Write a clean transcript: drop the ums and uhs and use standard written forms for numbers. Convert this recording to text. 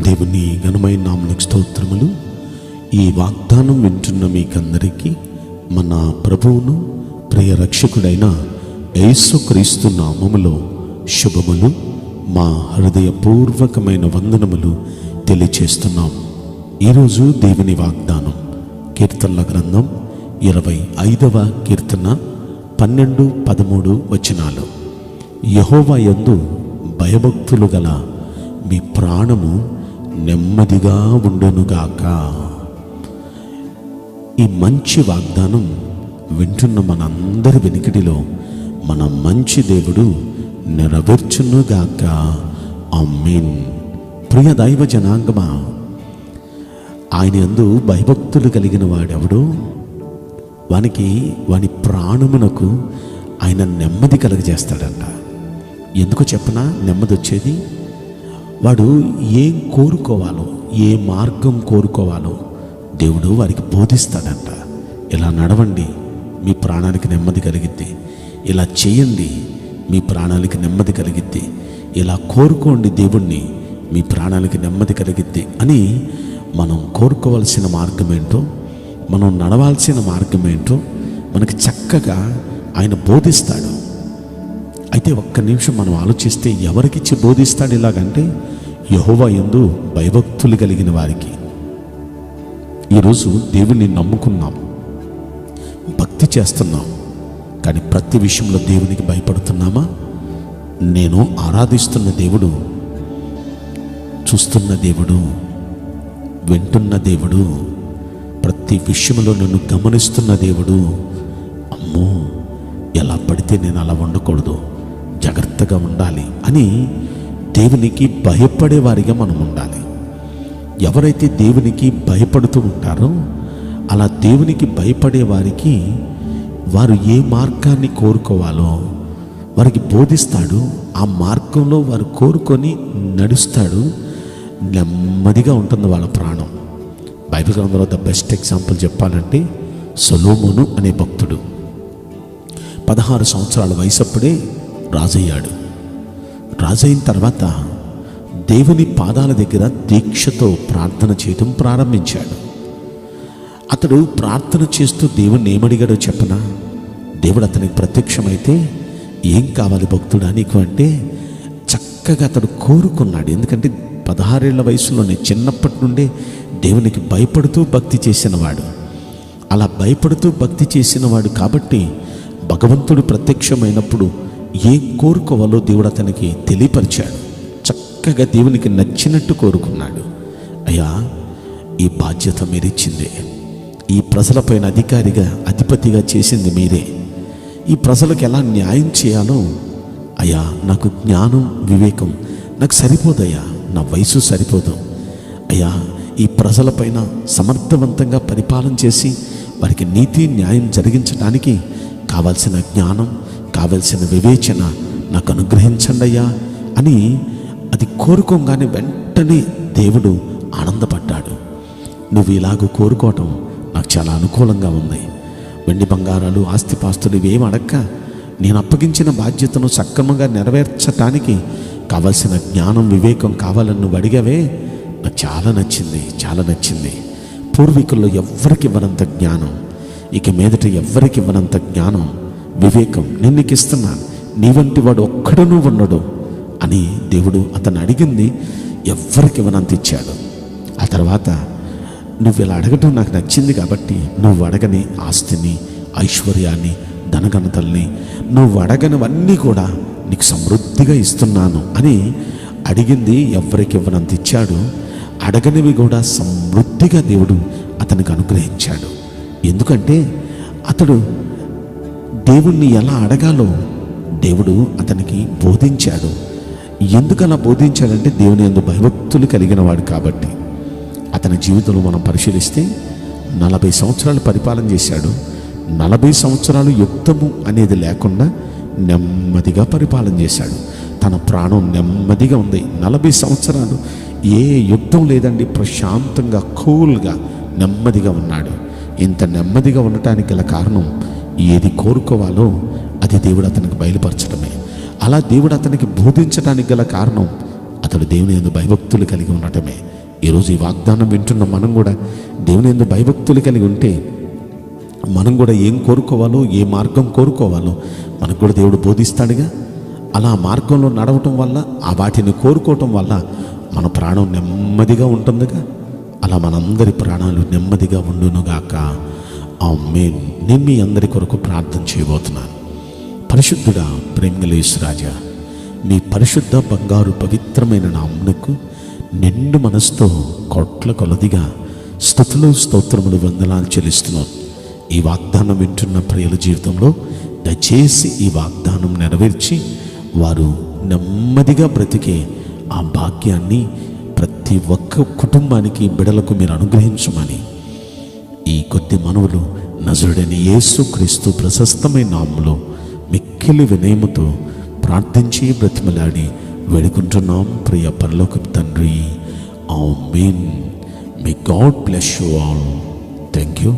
దేవుని ఘనమైన నామమునకు స్తోత్రములు. ఈ వాగ్దానం వింటున్న మీకందరికీ మన ప్రభువును ప్రియ రక్షకుడైన యేసుక్రీస్తు నామములో శుభములు, మా హృదయపూర్వకమైన వందనములు తెలియచేస్తున్నాం. ఈరోజు దేవుని వాగ్దానం కీర్తనల గ్రంథం 25వ కీర్తన 12, 13 వచనాలు. యెహోవా యందు భయభక్తులు గల మీ ప్రాణము నెమ్మదిగా ఉండునుగాక. ఈ మంచి వాగ్దానం వింటున్న మనందరి వెనుకడిలో మన మంచి దేవుడు నెరవేర్చునుగాక. ఆమేన్. ప్రియ దైవ జనాంగమా, ఆయన యందు భయభక్తులు కలిగిన వాడెవడో వాని ప్రాణమునకు ఆయన నెమ్మది కలుగజేస్తాడంట. ఎందుకు చెప్పనా నెమ్మది వచ్చేది? వాడు ఏం కోరుకోవాలో, ఏ మార్గం కోరుకోవాలో దేవుడు వారికి బోధిస్తాడంట. ఇలా నడవండి, మీ ప్రాణానికి నెమ్మది కలిగిద్ది. ఇలా చేయండి, మీ ప్రాణానికి నెమ్మది కలిగిద్ది. ఇలా కోరుకోండి దేవుణ్ణి, మీ ప్రాణానికి నెమ్మది కలిగిద్ది అని మనం కోరుకోవాల్సిన మార్గం ఏంటో, మనం నడవాల్సిన మార్గం ఏంటో మనకి చక్కగా ఆయన బోధిస్తాడు. అయితే ఒక్క నిమిషం మనం ఆలోచిస్తే ఎవరికిచ్చి బోధిస్తాడు ఇలాగంటే యెహోవా యందు భయభక్తులు కలిగిన వారికి. ఈరోజు దేవుని నమ్ముకున్నాం, భక్తి చేస్తున్నాం, కానీ ప్రతి విషయంలో దేవునికి భయపడుతున్నామా? నేను ఆరాధిస్తున్న దేవుడు, చూస్తున్న దేవుడు, వింటున్న దేవుడు, ప్రతి విషయంలో నన్ను గమనిస్తున్న దేవుడు. అమ్మో, ఎలా పడితే నేను అలా ఉండకూడదు, జాగ్రత్తగా ఉండాలి అని దేవునికి భయపడే వారిగా మనం ఉండాలి. ఎవరైతే దేవునికి భయపడుతూ ఉంటారో అలా దేవునికి భయపడే వారికి వారు ఏ మార్గాన్ని కోరుకోవాలో వారికి బోధిస్తాడు. ఆ మార్గంలో వారు కోరుకొని నడుస్తాడు. నెమ్మదిగా ఉంటుంది వాళ్ళ ప్రాణం. బైబిల్ గ్రంథంలో ద బెస్ట్ ఎగ్జాంపుల్ చెప్పాలంటే సొలొమోను అనే భక్తుడు 16 సంవత్సరాల వయసప్పుడే రాజయ్యాడు. రాజైన తర్వాత దేవుని పాదాల దగ్గర దీక్షతో ప్రార్థన చేయడం ప్రారంభించాడు. అతడు ప్రార్థన చేస్తూ దేవుణ్ణి ఏమడిగాడో చెప్పనా? దేవుడు అతనికి ప్రత్యక్షమైతే, ఏం కావాలి భక్తుడా నీకు అంటే, చక్కగా అతడు కోరుకున్నాడు. ఎందుకంటే 16 ఏళ్ల వయసులోనే, చిన్నప్పటి నుండే దేవునికి భయపడుతూ భక్తి చేసినవాడు. అలా భయపడుతూ భక్తి చేసినవాడు కాబట్టి భగవంతుడు ప్రత్యక్షమైనప్పుడు ఏం కోరుకోవాలో దేవుడు అతనికి తెలియపరిచాడు. చక్కగా దేవునికి నచ్చినట్టు కోరుకున్నాడు. అయ్యా, ఈ బాధ్యత మీరిచ్చిందే, ఈ ప్రజలపైన అధిపతిగా చేసింది మీరే, ఈ ప్రజలకు ఎలా న్యాయం చేయాలో అయ్యా నాకు జ్ఞానం, వివేకం నాకు సరిపోదయ్యా, నా వయసు సరిపోదు అయ్యా. ఈ ప్రజలపైన సమర్థవంతంగా పరిపాలన చేసి వారికి నీతి న్యాయం జరిగించడానికి కావలసిన జ్ఞానం, కావలసిన వివేచన నాకు అనుగ్రహించండి అయ్యా అని అది కోరుకోగానే వెంటనే దేవుడు ఆనందపడ్డాడు. నువ్వు ఇలాగ కోరుకోవటం నాకు చాలా అనుకూలంగా ఉంది. వెండి బంగారాలు, ఆస్తిపాస్తులు ఇవేం అడక్క, నేను అప్పగించిన బాధ్యతను సక్రమంగా నెరవేర్చటానికి కావలసిన జ్ఞానం, వివేకం కావాలని నువ్వు అడిగావే, నాకు చాలా నచ్చింది, చాలా నచ్చింది. పూర్వీకుల్లో ఎవ్వరికి ఇవ్వనంత జ్ఞానం, ఇక మీదట ఎవ్వరికి ఇవ్వనంత జ్ఞానం, వివేకం నేను నీకు ఇస్తున్నాను, నీ వంటి వాడు ఒక్కడనూ ఉండడు అని దేవుడు అతను అడిగింది ఎవ్వరికి ఇవ్వనంత ఇచ్చాడు. ఆ తర్వాత నువ్వు ఇలా అడగటం నాకు నచ్చింది కాబట్టి నువ్వు అడగని ఆస్తిని, ఐశ్వర్యాన్ని, ధనఘనతల్ని, నువ్వు అడగనివన్నీ కూడా నీకు సమృద్ధిగా ఇస్తున్నాను అని అడిగింది ఎవ్వరికి ఇవ్వనంత ఇచ్చాడు. అడగనివి కూడా సమృద్ధిగా దేవుడు అతనికి అనుగ్రహించాడు. ఎందుకంటే అతడు దేవుణ్ణి ఎలా అడగాలో దేవుడు అతనికి బోధించాడు. ఎందుకలా బోధించాడంటే దేవుని యందు భయభక్తులు కలిగిన వాడు కాబట్టి. అతని జీవితంలో మనం పరిశీలిస్తే 40 సంవత్సరాలు పరిపాలన చేశాడు. 40 సంవత్సరాలు యుద్ధము అనేది లేకుండా నెమ్మదిగా పరిపాలన చేశాడు. తన ప్రాణం నెమ్మదిగా ఉంది. 40 సంవత్సరాలు ఏ యుద్ధం లేదండి, ప్రశాంతంగా కూల్గా నెమ్మదిగా ఉన్నాడు. ఇంత నెమ్మదిగా ఉండటానికి గల కారణం ఏది కోరుకోవాలో అది దేవుడు అతనికి బయలుపరచడమే. అలా దేవుడు అతనికి బోధించడానికి గల కారణం అతడు దేవుని యందు భయభక్తులు కలిగి ఉండటమే. ఈరోజు ఈ వాగ్దానం వింటున్న మనం కూడా దేవుని యందు భయభక్తులు కలిగి ఉంటే మనం కూడా ఏం కోరుకోవాలో, ఏ మార్గం కోరుకోవాలో మనకు కూడా దేవుడు బోధిస్తాడుగా. అలా మార్గంలో నడవటం వల్ల, ఆ వాటిని కోరుకోవటం వల్ల మన ప్రాణం నెమ్మదిగా ఉంటుందిగా. అలా మనందరి ప్రాణాలు నెమ్మదిగా ఉండునుగాక. ఆమేన్. నేను మీ అందరి కొరకు ప్రార్థన చేయబోతున్నాను. పరిశుద్ధుడా, ప్రేమగల యేసురాజా, మీ పరిశుద్ధ బంగారు పవిత్రమైన నామమునకు నిండు మనసుతో కోట్ల కొలదిగా స్తుతులు, స్తోత్రములు, వందనాలు చెల్లిస్తున్నాను. ఈ వాగ్దానం వింటున్న ప్రియుల జీవితంలో దయచేసి ఈ వాగ్దానం నెరవేర్చి వారు నెమ్మదిగా బ్రతికే ఆ భాగ్యాన్ని ప్రతి ఒక్క కుటుంబానికి, బిడలకు మీరు అనుగ్రహించమని ఈ కొద్ది మనవులు నజరుడైన యేసుక్రీస్తు ప్రశస్తమైన నామములో మిక్కిలి వినయముతో ప్రార్థించి బ్రతిమలాడి వేడుకుంటున్నాం ప్రియ పరలోకపు తండ్రి. ఆమేన్. May God bless you all. Thank you.